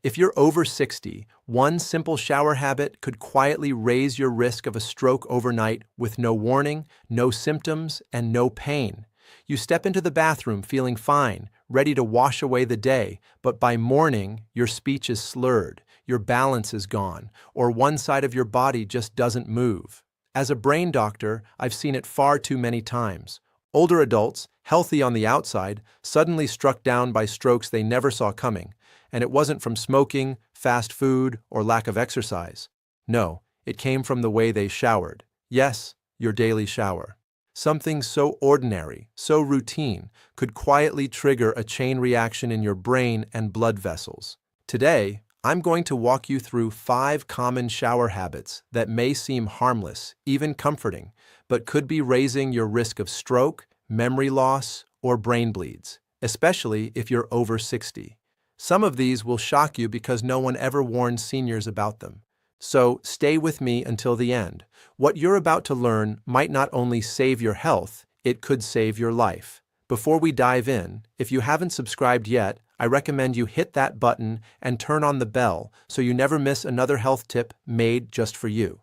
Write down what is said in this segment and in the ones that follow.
If you're over 60, one simple shower habit could quietly raise your risk of a stroke overnight with no warning, no symptoms, and no pain. You step into the bathroom feeling fine, ready to wash away the day, but by morning, your speech is slurred, your balance is gone, or one side of your body just doesn't move. As a brain doctor, I've seen it far too many times. Older adults, healthy on the outside, suddenly struck down by strokes they never saw coming. And it wasn't from smoking, fast food, or lack of exercise. No, it came from the way they showered. Yes, your daily shower. Something so ordinary, so routine, could quietly trigger a chain reaction in your brain and blood vessels. Today, I'm going to walk you through 5 common shower habits that may seem harmless, even comforting, but could be raising your risk of stroke, memory loss, or brain bleeds, especially if you're over 60. Some of these will shock you because no one ever warned seniors about them. So stay with me until the end. What you're about to learn might not only save your health, it could save your life. Before we dive in, if you haven't subscribed yet, I recommend you hit that button and turn on the bell so you never miss another health tip made just for you.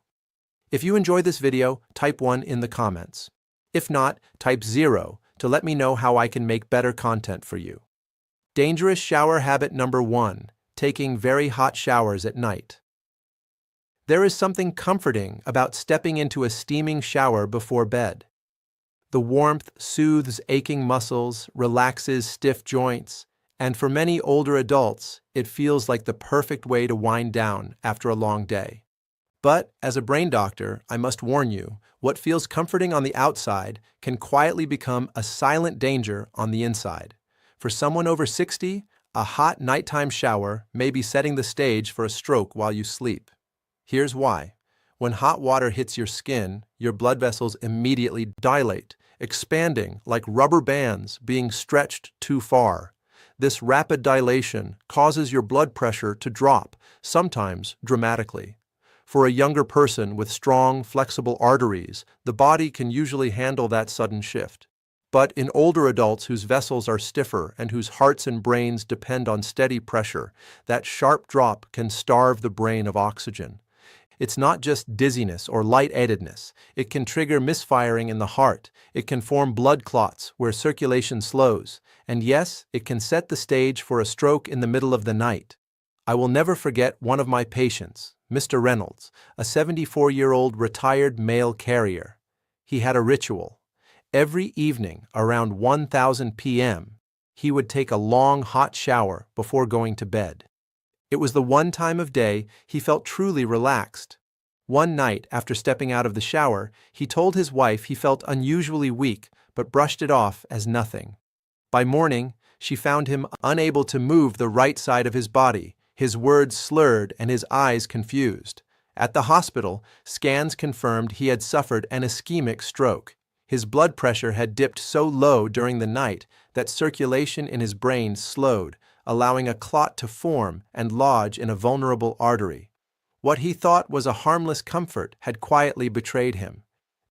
If you enjoy this video, type 1 in the comments. If not, type 0 to let me know how I can make better content for you. Dangerous shower habit number 1, taking very hot showers at night. There is something comforting about stepping into a steaming shower before bed. The warmth soothes aching muscles, relaxes stiff joints, and for many older adults, it feels like the perfect way to wind down after a long day. But as a brain doctor, I must warn you, what feels comforting on the outside can quietly become a silent danger on the inside. For someone over 60, a hot nighttime shower may be setting the stage for a stroke while you sleep. Here's why. When hot water hits your skin, your blood vessels immediately dilate, expanding like rubber bands being stretched too far. This rapid dilation causes your blood pressure to drop, sometimes dramatically. For a younger person with strong, flexible arteries, the body can usually handle that sudden shift. But in older adults whose vessels are stiffer and whose hearts and brains depend on steady pressure, that sharp drop can starve the brain of oxygen. It's not just dizziness or lightheadedness. It can trigger misfiring in the heart. It can form blood clots where circulation slows. And yes, it can set the stage for a stroke in the middle of the night. I will never forget one of my patients, Mr. Reynolds, a 74-year-old retired mail carrier. He had a ritual. Every evening around 1,000 p.m., he would take a long hot shower before going to bed. It was the one time of day he felt truly relaxed. One night, after stepping out of the shower, he told his wife he felt unusually weak, but brushed it off as nothing. By morning, she found him unable to move the right side of his body, his words slurred and his eyes confused. At the hospital, scans confirmed he had suffered an ischemic stroke. His blood pressure had dipped so low during the night that circulation in his brain slowed, allowing a clot to form and lodge in a vulnerable artery. What he thought was a harmless comfort had quietly betrayed him.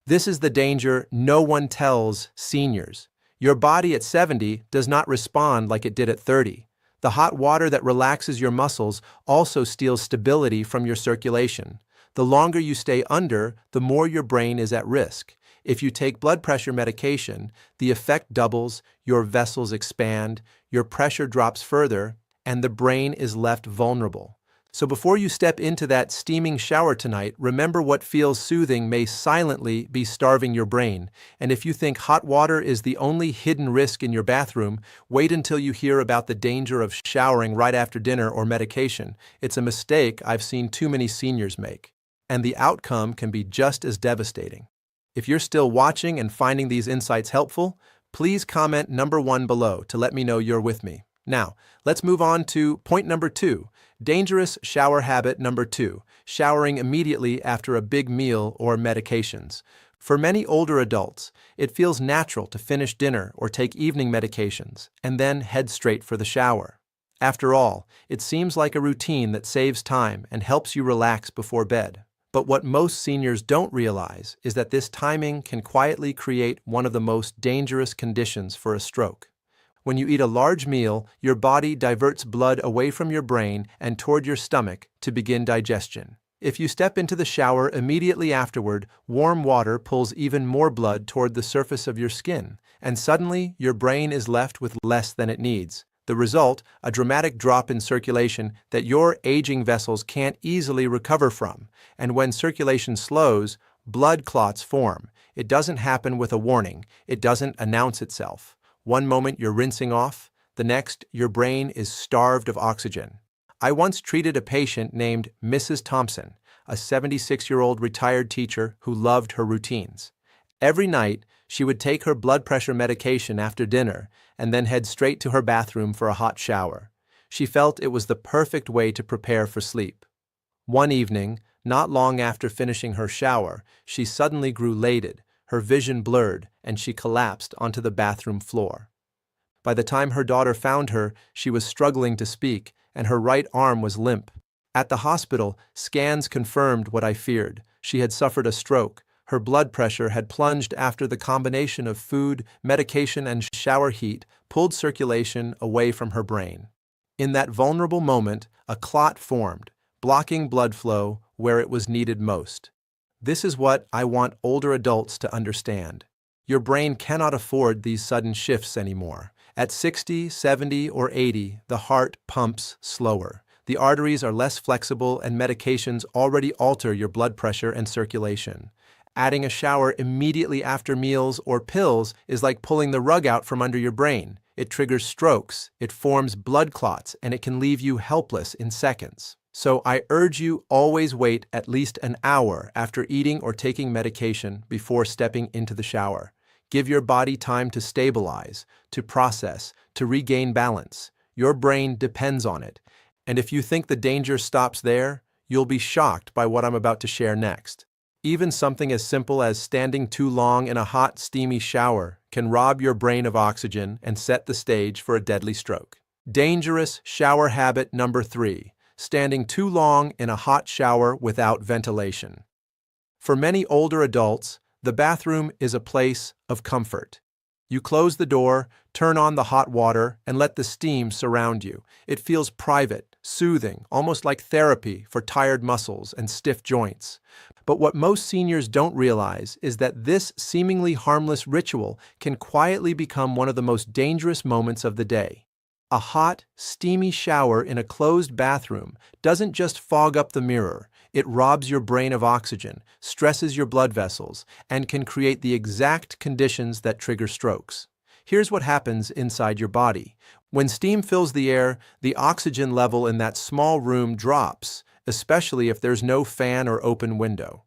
This is the danger no one tells seniors. Your body at 70 does not respond like it did at 30. The hot water that relaxes your muscles also steals stability from your circulation. The longer you stay under, the more your brain is at risk. If you take blood pressure medication, the effect doubles, your vessels expand, your pressure drops further, and the brain is left vulnerable. So before you step into that steaming shower tonight, remember what feels soothing may silently be starving your brain. And if you think hot water is the only hidden risk in your bathroom, wait until you hear about the danger of showering right after dinner or medication. It's a mistake I've seen too many seniors make. And the outcome can be just as devastating. If you're still watching and finding these insights helpful, please comment number 1 below to let me know you're with me. Now, let's move on to point number 2, dangerous shower habit number 2, showering immediately after a big meal or medications. For many older adults, it feels natural to finish dinner or take evening medications and then head straight for the shower. After all, it seems like a routine that saves time and helps you relax before bed. But what most seniors don't realize is that this timing can quietly create one of the most dangerous conditions for a stroke. When you eat a large meal, your body diverts blood away from your brain and toward your stomach to begin digestion. If you step into the shower immediately afterward, warm water pulls even more blood toward the surface of your skin, and suddenly your brain is left with less than it needs. The result, a dramatic drop in circulation that your aging vessels can't easily recover from. And when circulation slows, blood clots form. It doesn't happen with a warning. It doesn't announce itself. One moment you're rinsing off, the next your brain is starved of oxygen. I once treated a patient named Mrs. Thompson, a 76-year-old retired teacher who loved her routines. Every night, she would take her blood pressure medication after dinner and then head straight to her bathroom for a hot shower. She felt it was the perfect way to prepare for sleep. One evening, not long after finishing her shower, she suddenly grew lighted, her vision blurred, and she collapsed onto the bathroom floor. By the time her daughter found her, she was struggling to speak, and her right arm was limp. At the hospital, scans confirmed what I feared. She had suffered a stroke. Her blood pressure had plunged after the combination of food, medication, and shower heat pulled circulation away from her brain. In that vulnerable moment, a clot formed, blocking blood flow where it was needed most. This is what I want older adults to understand. Your brain cannot afford these sudden shifts anymore. At 60, 70, or 80, the heart pumps slower. The arteries are less flexible and medications already alter your blood pressure and circulation. Adding a shower immediately after meals or pills is like pulling the rug out from under your brain. It triggers strokes, it forms blood clots, and it can leave you helpless in seconds. So I urge you always wait at least an hour after eating or taking medication before stepping into the shower. Give your body time to stabilize, to process, to regain balance. Your brain depends on it. And if you think the danger stops there, you'll be shocked by what I'm about to share next. Even something as simple as standing too long in a hot, steamy shower can rob your brain of oxygen and set the stage for a deadly stroke. Dangerous shower habit number 3. Standing too long in a hot shower without ventilation. For many older adults, the bathroom is a place of comfort. You close the door, turn on the hot water, and let the steam surround you. It feels private, soothing, almost like therapy for tired muscles and stiff joints. But what most seniors don't realize is that this seemingly harmless ritual can quietly become one of the most dangerous moments of the day. A hot, steamy shower in a closed bathroom doesn't just fog up the mirror. It robs your brain of oxygen, stresses your blood vessels, and can create the exact conditions that trigger strokes. Here's what happens inside your body. When steam fills the air, the oxygen level in that small room drops, especially if there's no fan or open window.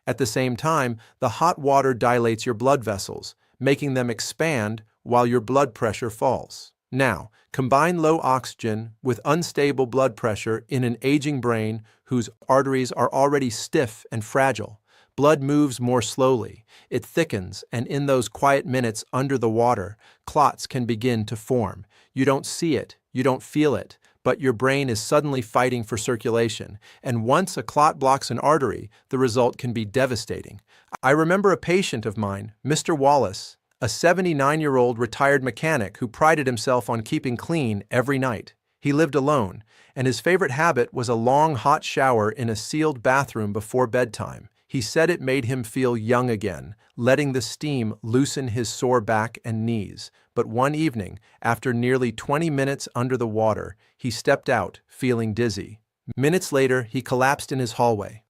At the same time, the hot water dilates your blood vessels, making them expand while your blood pressure falls. Now, combine low oxygen with unstable blood pressure in an aging brain whose arteries are already stiff and fragile. Blood moves more slowly, it thickens, and in those quiet minutes under the water, clots can begin to form. You don't see it, you don't feel it, but your brain is suddenly fighting for circulation, and once a clot blocks an artery, the result can be devastating. I remember a patient of mine, Mr. Wallace, a 79-year-old retired mechanic who prided himself on keeping clean every night. He lived alone, and his favorite habit was a long hot shower in a sealed bathroom before bedtime. He said it made him feel young again, letting the steam loosen his sore back and knees. But one evening, after nearly 20 minutes under the water, he stepped out, feeling dizzy. Minutes later, he collapsed in his hallway.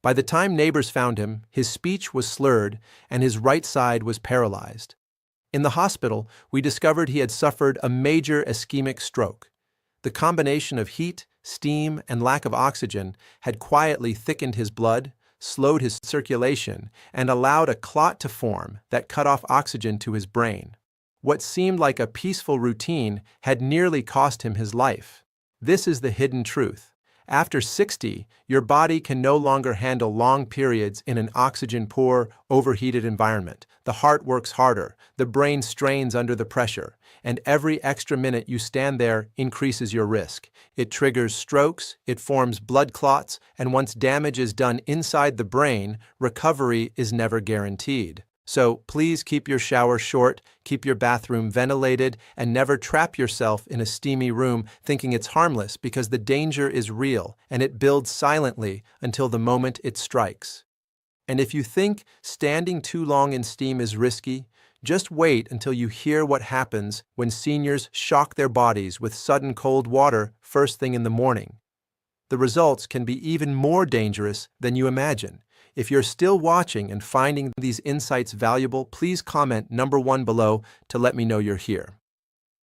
By the time neighbors found him, his speech was slurred and his right side was paralyzed. In the hospital, we discovered he had suffered a major ischemic stroke. The combination of heat, steam, and lack of oxygen had quietly thickened his blood, slowed his circulation, and allowed a clot to form that cut off oxygen to his brain. What seemed like a peaceful routine had nearly cost him his life. This is the hidden truth. After 60, your body can no longer handle long periods in an oxygen-poor, overheated environment. The heart works harder, the brain strains under the pressure, and every extra minute you stand there increases your risk. It triggers strokes, it forms blood clots, and once damage is done inside the brain, recovery is never guaranteed. So please keep your shower short, keep your bathroom ventilated, and never trap yourself in a steamy room thinking it's harmless, because the danger is real and it builds silently until the moment it strikes. And if you think standing too long in steam is risky, just wait until you hear what happens when seniors shock their bodies with sudden cold water first thing in the morning. The results can be even more dangerous than you imagine. If you're still watching and finding these insights valuable, please comment number 1 below to let me know you're here.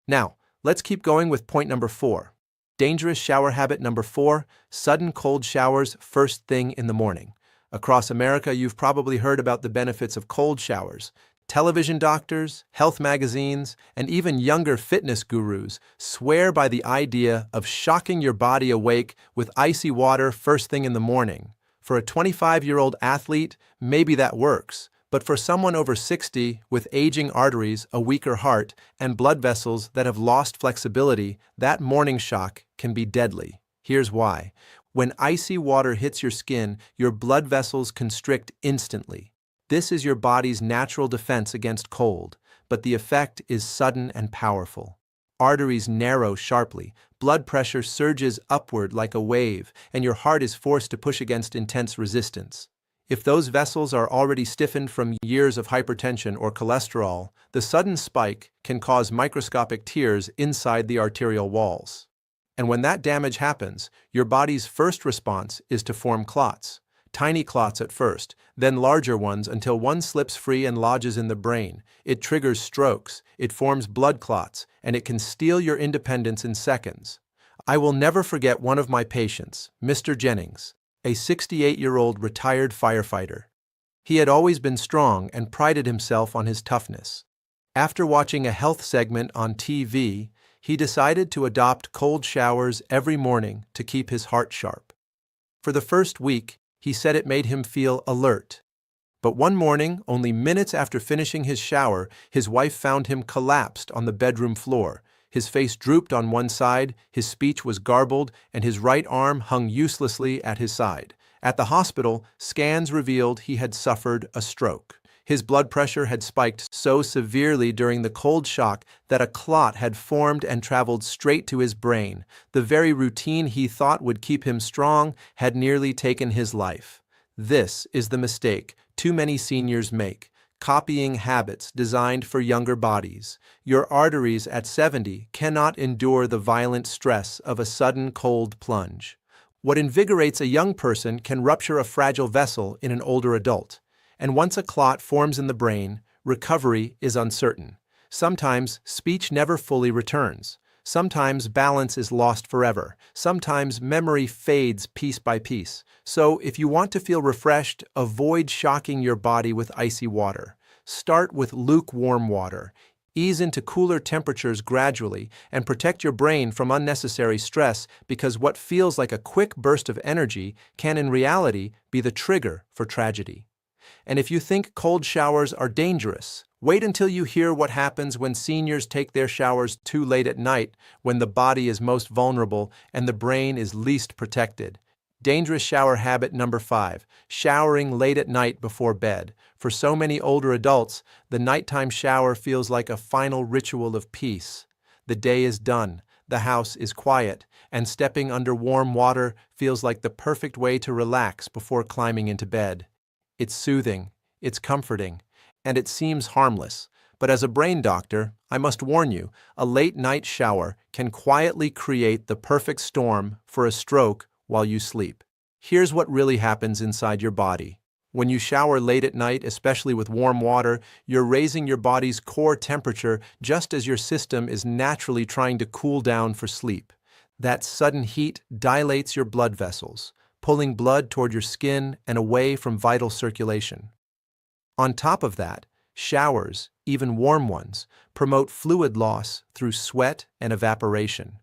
Now, let's keep going with point number 4. Dangerous shower habit number 4, sudden cold showers first thing in the morning. Across America, you've probably heard about the benefits of cold showers. Television doctors, health magazines, and even younger fitness gurus swear by the idea of shocking your body awake with icy water first thing in the morning. For a 25-year-old athlete, maybe that works, but for someone over 60 with aging arteries, a weaker heart, and blood vessels that have lost flexibility, that morning shock can be deadly. Here's why. When icy water hits your skin, your blood vessels constrict instantly. This is your body's natural defense against cold, but the effect is sudden and powerful. Arteries narrow sharply, blood pressure surges upward like a wave, and your heart is forced to push against intense resistance. If those vessels are already stiffened from years of hypertension or cholesterol, the sudden spike can cause microscopic tears inside the arterial walls. And when that damage happens, your body's first response is to form clots. Tiny clots at first, then larger ones until one slips free and lodges in the brain. It triggers strokes, it forms blood clots, and it can steal your independence in seconds. I will never forget one of my patients, Mr. Jennings, a 68-year-old retired firefighter. He had always been strong and prided himself on his toughness. After watching a health segment on TV, he decided to adopt cold showers every morning to keep his heart sharp. For the first week, he said it made him feel alert. But one morning, only minutes after finishing his shower, his wife found him collapsed on the bedroom floor. His face drooped on one side, his speech was garbled, and his right arm hung uselessly at his side. At the hospital, scans revealed he had suffered a stroke. His blood pressure had spiked so severely during the cold shock that a clot had formed and traveled straight to his brain. The very routine he thought would keep him strong had nearly taken his life. This is the mistake too many seniors make, copying habits designed for younger bodies. Your arteries at 70 cannot endure the violent stress of a sudden cold plunge. What invigorates a young person can rupture a fragile vessel in an older adult. And once a clot forms in the brain, recovery is uncertain. Sometimes speech never fully returns. Sometimes balance is lost forever. Sometimes memory fades piece by piece. So if you want to feel refreshed, avoid shocking your body with icy water. Start with lukewarm water. Ease into cooler temperatures gradually and protect your brain from unnecessary stress, because what feels like a quick burst of energy can in reality be the trigger for tragedy. And if you think cold showers are dangerous, wait until you hear what happens when seniors take their showers too late at night, when the body is most vulnerable and the brain is least protected. Dangerous shower habit number 5, showering late at night before bed. For so many older adults, the nighttime shower feels like a final ritual of peace. The day is done, the house is quiet, and stepping under warm water feels like the perfect way to relax before climbing into bed. It's soothing, it's comforting, and it seems harmless. But as a brain doctor, I must warn you, a late-night shower can quietly create the perfect storm for a stroke while you sleep. Here's what really happens inside your body. When you shower late at night, especially with warm water, you're raising your body's core temperature just as your system is naturally trying to cool down for sleep. That sudden heat dilates your blood vessels, pulling blood toward your skin and away from vital circulation. On top of that, showers, even warm ones, promote fluid loss through sweat and evaporation.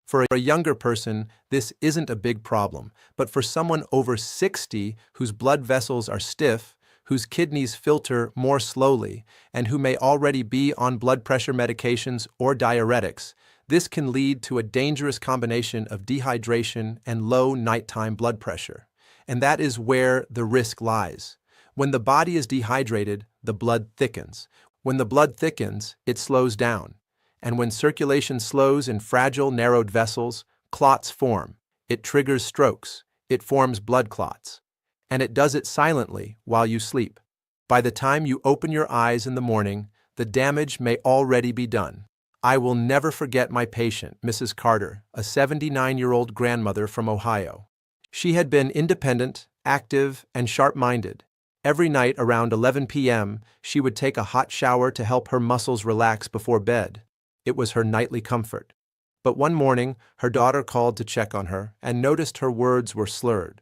For a younger person, this isn't a big problem, but for someone over 60 whose blood vessels are stiff, whose kidneys filter more slowly, and who may already be on blood pressure medications or diuretics, this can lead to a dangerous combination of dehydration and low nighttime blood pressure. And that is where the risk lies. When the body is dehydrated, the blood thickens. When the blood thickens, it slows down. And when circulation slows in fragile, narrowed vessels, clots form. It triggers strokes. It forms blood clots. And it does it silently while you sleep. By the time you open your eyes in the morning, the damage may already be done. I will never forget my patient, Mrs. Carter, a 79-year-old grandmother from Ohio. She had been independent, active, and sharp-minded. Every night around 11 p.m., she would take a hot shower to help her muscles relax before bed. It was her nightly comfort. But one morning, her daughter called to check on her and noticed her words were slurred.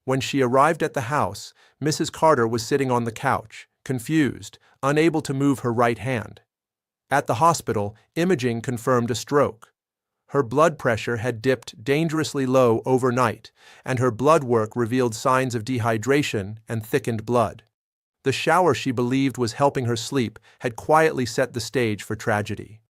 When she arrived at the house, Mrs. Carter was sitting on the couch, confused, unable to move her right hand. At the hospital, imaging confirmed a stroke. Her blood pressure had dipped dangerously low overnight, and her blood work revealed signs of dehydration and thickened blood. The shower she believed was helping her sleep had quietly set the stage for tragedy.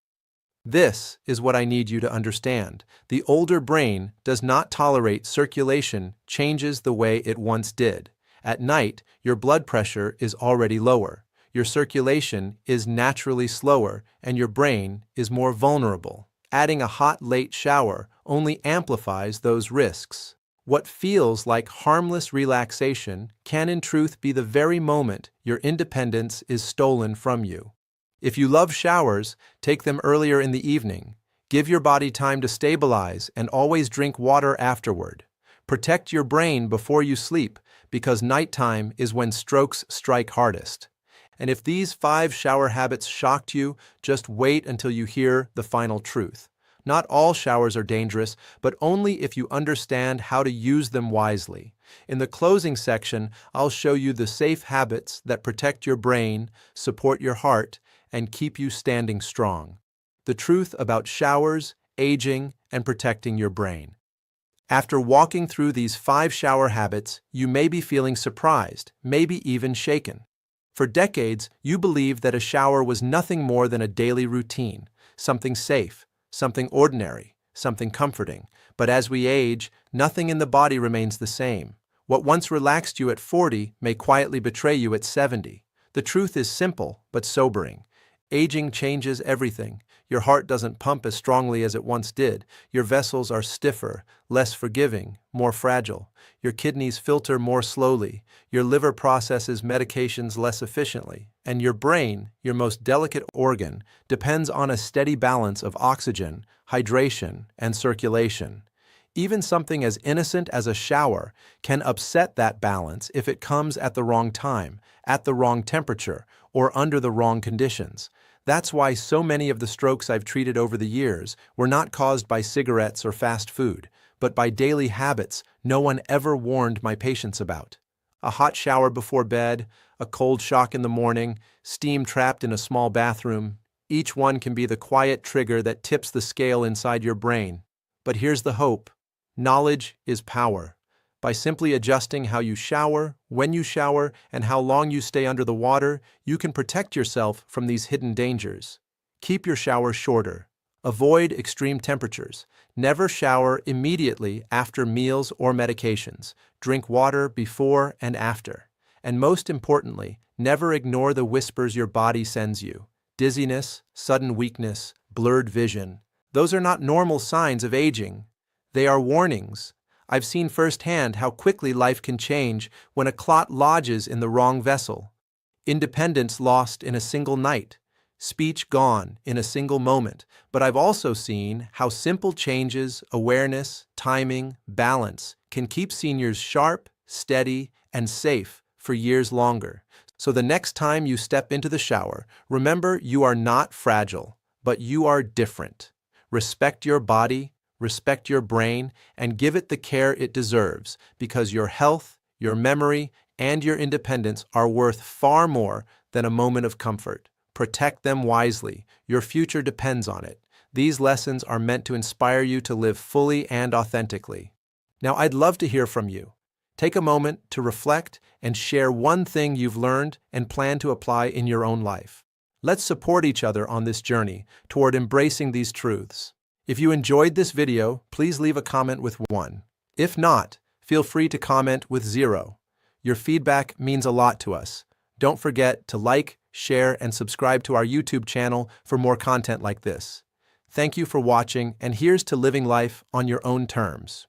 This is what I need you to understand. The older brain does not tolerate circulation changes the way it once did. At night, your blood pressure is already lower. Your circulation is naturally slower, and your brain is more vulnerable. Adding a hot, late shower only amplifies those risks. What feels like harmless relaxation can in truth be the very moment your independence is stolen from you. If you love showers, take them earlier in the evening. Give your body time to stabilize and always drink water afterward. Protect your brain before you sleep, because nighttime is when strokes strike hardest. And if these 5 shower habits shocked you, just wait until you hear the final truth. Not all showers are dangerous, but only if you understand how to use them wisely. In the closing section, I'll show you the safe habits that protect your brain, support your heart, and keep you standing strong. The truth about showers, aging, and protecting your brain. After walking through these 5 shower habits, you may be feeling surprised, maybe even shaken. For decades, you believed that a shower was nothing more than a daily routine, something safe, something ordinary, something comforting. But as we age, nothing in the body remains the same. What once relaxed you at 40 may quietly betray you at 70. The truth is simple but sobering. Aging changes everything. Your heart doesn't pump as strongly as it once did. Your vessels are stiffer, less forgiving, more fragile. Your kidneys filter more slowly. Your liver processes medications less efficiently. And your brain, your most delicate organ, depends on a steady balance of oxygen, hydration, and circulation. Even something as innocent as a shower can upset that balance if it comes at the wrong time, at the wrong temperature, or under the wrong conditions. That's why so many of the strokes I've treated over the years were not caused by cigarettes or fast food, but by daily habits no one ever warned my patients about. A hot shower before bed, a cold shock in the morning, steam trapped in a small bathroom. Each one can be the quiet trigger that tips the scale inside your brain. But here's the hope. Knowledge is power. By simply adjusting how you shower, when you shower, and how long you stay under the water, you can protect yourself from these hidden dangers. Keep your shower shorter. Avoid extreme temperatures. Never shower immediately after meals or medications. Drink water before and after. And most importantly, never ignore the whispers your body sends you. Dizziness, sudden weakness, blurred vision. Those are not normal signs of aging. They are warnings. I've seen firsthand how quickly life can change when a clot lodges in the wrong vessel. Independence lost in a single night. Speech gone in a single moment. But I've also seen how simple changes, awareness, timing, balance can keep seniors sharp, steady, and safe for years longer. So the next time you step into the shower, remember you are not fragile, but you are different. Respect your body, respect your brain, and give it the care it deserves, because your health, your memory, and your independence are worth far more than a moment of comfort. Protect them wisely. Your future depends on it. These lessons are meant to inspire you to live fully and authentically. Now, I'd love to hear from you. Take a moment to reflect and share one thing you've learned and plan to apply in your own life. Let's support each other on this journey toward embracing these truths. If you enjoyed this video, please leave a comment with 1. If not, feel free to comment with 0. Your feedback means a lot to us. Don't forget to like, share, and subscribe to our YouTube channel for more content like this. Thank you for watching, and here's to living life on your own terms.